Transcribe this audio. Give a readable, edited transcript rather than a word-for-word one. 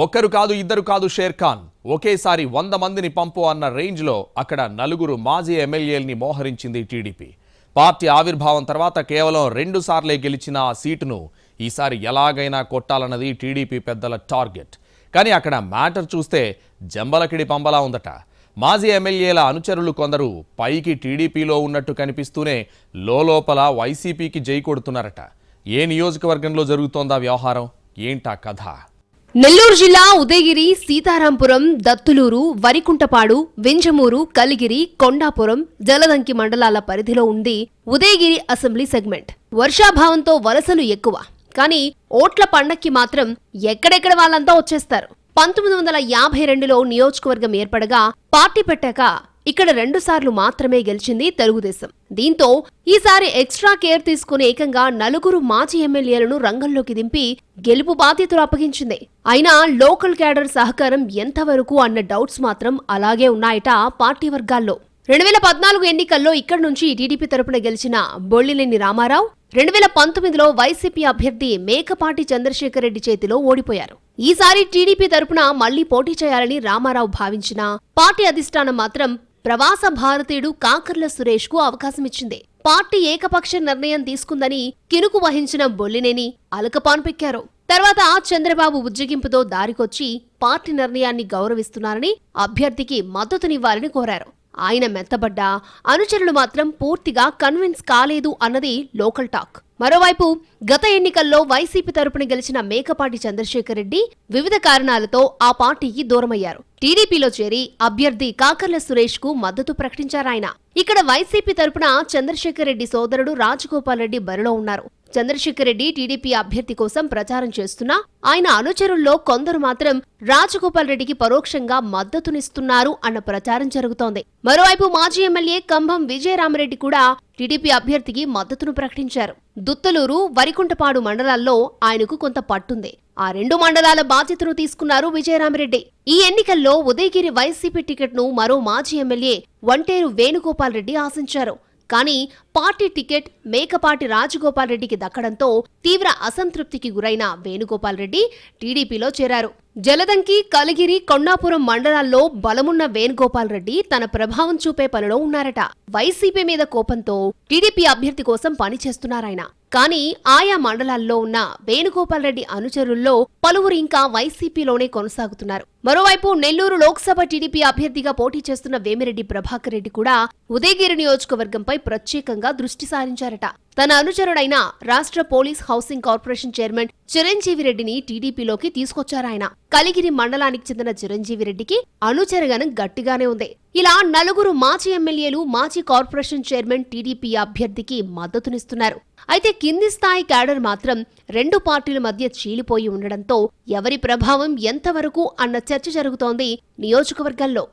ఒక్కరు కాదు ఇద్దరు కాదు షేర్ ఖాన్ ఒకేసారి 100 మందిని పంపు అన్న రేంజ్లో అక్కడ నలుగురు మాజీ ఎమ్మెల్యేల్ని మోహరించింది టీడీపీ. పార్టీ ఆవిర్భావం తర్వాత కేవలం 2 సార్లే గెలిచిన ఆ సీటును ఈసారి ఎలాగైనా కొట్టాలన్నది టీడీపీ పెద్దల టార్గెట్. కానీ అక్కడ మ్యాటర్ చూస్తే జంబలకిడి పంబలా ఉందట. మాజీ ఎమ్మెల్యేల అనుచరులు కొందరు పైకి టీడీపీలో ఉన్నట్టు కనిపిస్తూనే లోపల వైసీపీకి జై కొడుతున్నారట. ఏ నియోజకవర్గంలో జరుగుతోందా వ్యవహారం, ఏంటా కథ? నెల్లూరు జిల్లా ఉదయగిరి, సీతారాంపురం, దత్తులూరు, వరికుంటపాడు, వింజమూరు, కలిగిరి, కొండాపురం, జలదంకి మండలాల పరిధిలో ఉంది ఉదయగిరి అసెంబ్లీ సెగ్మెంట్. వర్షాభావంతో వలసలు ఎక్కువ, కానీ ఓట్ల పండక్కి మాత్రం ఎక్కడెక్కడ వాళ్ళంతా వచ్చేస్తారు. 1952లో నియోజకవర్గం ఏర్పడగా పార్టీ పెట్టాక ఇక్కడ 2 సార్లు మాత్రమే గెలిచింది తెలుగుదేశం. దీంతో ఈసారి ఎక్స్ట్రా కేర్ తీసుకుని ఏకంగా 4 మాజీ ఎమ్మెల్యేలను రంగంలోకి దింపి గెలుపు బాధ్యతలు అప్పగించింది. అయినా లోకల్ క్యాడర్ సహకారం ఎంతవరకు అన్న డౌట్స్ మాత్రం అలాగే ఉన్నాయట పార్టీ వర్గాల్లో. 2014 ఎన్నికల్లో ఇక్కడి నుంచి టీడీపీ తరపున గెలిచిన బొల్లినేని రామారావు 2019లో వైసీపీ అభ్యర్థి మేకపాటి చంద్రశేఖర్ రెడ్డి చేతిలో ఓడిపోయారు. ఈసారి టీడీపీ తరపున మళ్లీ పోటీ చేయాలని రామారావు భావించినా పార్టీ అధిష్టానం మాత్రం ప్రవాస భారతీయుడు కాకర్ల సురేష్ కు అవకాశమిచ్చింది. పార్టీ ఏకపక్ష నిర్ణయం తీసుకుందని కినుకు వహించిన బొల్లినేని అలకపాన్పెక్కారు. తర్వాత చంద్రబాబు ఉజ్జగింపుతో దారికొచ్చి పార్టీ నిర్ణయాన్ని గౌరవిస్తున్నారని అభ్యర్థికి మద్దతునివ్వాలని కోరారు. ఆయన మెత్తబడ్డా అనుచరులు మాత్రం పూర్తిగా కన్విన్స్ కాలేదు అన్నది లోకల్ టాక్. మరోవైపు గత ఎన్నికల్లో వైసీపీ తరపున గెలిచిన మేకపాటి చంద్రశేఖర్ రెడ్డి వివిధ కారణాలతో ఆ పార్టీకి దూరమయ్యారు. టీడీపీలో చేరి అభ్యర్థి కాకర్ల సురేష్ కు మద్దతు ప్రకటించారాయన. ఇక్కడ వైసీపీ తరపున చంద్రశేఖర్ రెడ్డి సోదరుడు రాజగోపాల్ రెడ్డి బరిలో ఉన్నారు. చంద్రశేఖర్ రెడ్డి టీడీపీ అభ్యర్థి కోసం ప్రచారం చేస్తున్నా ఆయన అనుచరుల్లో కొందరు మాత్రం రాజగోపాల్ రెడ్డికి పరోక్షంగా మద్దతునిస్తున్నారు అన్న ప్రచారం జరుగుతోంది. మరోవైపు మాజీ ఎమ్మెల్యే కంభం విజయరామరెడ్డి కూడా టీడీపీ అభ్యర్థికి మద్దతును ప్రకటించారు. దుత్తలూరు, వరికుంటపాడు మండలాల్లో ఆయనకు కొంత పట్టుంది. ఆ 2 మండలాల బాధ్యతను తీసుకున్నారు విజయరామరెడ్డి. ఈ ఎన్నికల్లో ఉదయగిరి వైసీపీ టికెట్ను మరో మాజీ ఎమ్మెల్యే వంటేరు వేణుగోపాల్ రెడ్డి ఆశించారు. కానీ పార్టీ టికెట్ మేకపాటి రాజగోపాల్ రెడ్డికి దక్కడంతో తీవ్ర అసంతృప్తికి గురైన వేణుగోపాల్ రెడ్డి టీడీపీలో చేరారు. జలదంకి, కలిగిరి, కొండాపురం మండలాల్లో బలమున్న వేణుగోపాల్ రెడ్డి తన ప్రభావం చూపే పనిలో ఉన్నారట. వైసీపీ మీద కోపంతో టీడీపీ అభ్యర్థి కోసం పనిచేస్తున్నారాయన. కానీ ఆయా మండలాల్లో ఉన్న వేణుగోపాల్ రెడ్డి అనుచరుల్లో పలువురు ఇంకా వైసీపీలోనే కొనసాగుతున్నారు. మరోవైపు నెల్లూరు లోక్సభ టీడీపీ అభ్యర్థిగా పోటీ చేస్తున్న వేమిరెడ్డి ప్రభాకర్ రెడ్డి కూడా ఉదయగిరి నియోజకవర్గంపై ప్రత్యేకంగా దృష్టి సారించారట. తన అనుచరుడైన రాష్ట్ర పోలీస్ హౌసింగ్ కార్పొరేషన్ చైర్మన్ చిరంజీవిరెడ్డిని టీడీపీలోకి తీసుకొచ్చారాయన. కలిగిరి మండలానికి చెందిన చిరంజీవిరెడ్డికి అనుచరగనం గట్టిగానే ఉంది. ఇలా 4 మాజీ ఎమ్మెల్యేలు, మాజీ కార్పొరేషన్ చైర్మన్ టీడీపీ అభ్యర్థికి మద్దతునిస్తున్నారు. అయితే కింది స్థాయి క్యాడర్ మాత్రం 2 పార్టీల మధ్య చీలిపోయి ఉండడంతో ఎవరి ప్రభావం ఎంతవరకు అన్న చర్చ జరుగుతోంది నియోజకవర్గాల్లో.